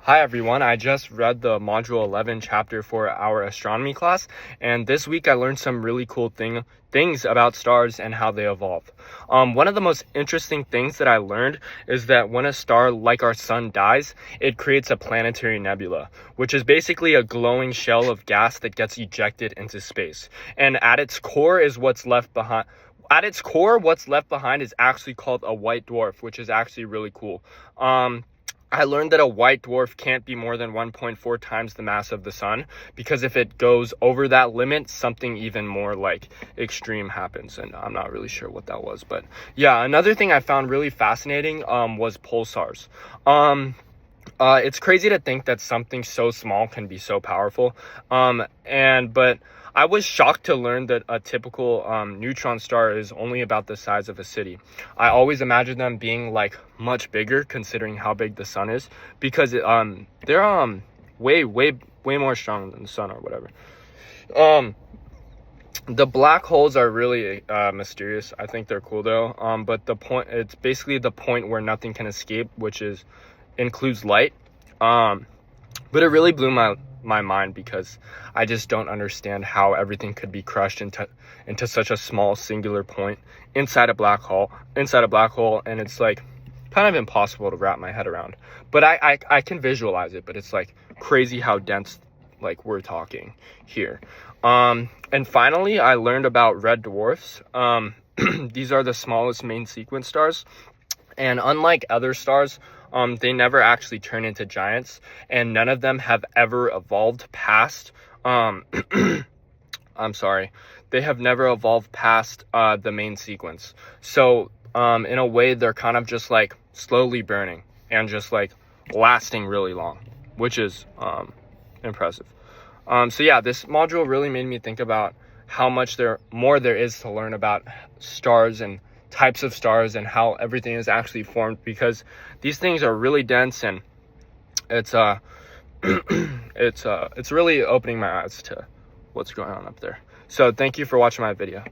Hi everyone, I just read the Module 11 chapter for our astronomy class, and this week I learned some really cool things about stars and how they evolve. One of the most interesting things that I learned is that when a star like our sun dies, it creates a planetary nebula, which is basically a glowing shell of gas that gets ejected into space. And at its core, what's left behind is actually called a white dwarf, which is actually really cool. I learned that a white dwarf can't be more than 1.4 times the mass of the sun, because if it goes over that limit, something even more like extreme happens, and I'm not really sure what that was. But yeah, another thing I found really fascinating was pulsars. It's crazy to think that something so small can be so powerful. But I was shocked to learn that a typical neutron star is only about the size of a city. I always imagined them being like much bigger, considering how big the sun is, because they're way more strong than the sun or whatever. The black holes are really mysterious. I think they're cool though. But it's basically the point where nothing can escape, which includes light. But it really blew my mind, because I just don't understand how everything could be crushed into such a small singular point inside a black hole, and it's like kind of impossible to wrap my head around. But I can visualize it, but it's like crazy how dense like we're talking here. And finally, I learned about red dwarfs. These are the smallest main sequence stars, and unlike other stars, they never actually turn into giants, and none of them have ever evolved past they have never evolved past the main sequence. So in a way, they're kind of just like slowly burning and just like lasting really long, which is impressive. So yeah, this module really made me think about how much more there is to learn about stars and types of stars and how everything is actually formed, because these things are really dense, and it's it's really opening my eyes to what's going on up there. So thank you for watching my video.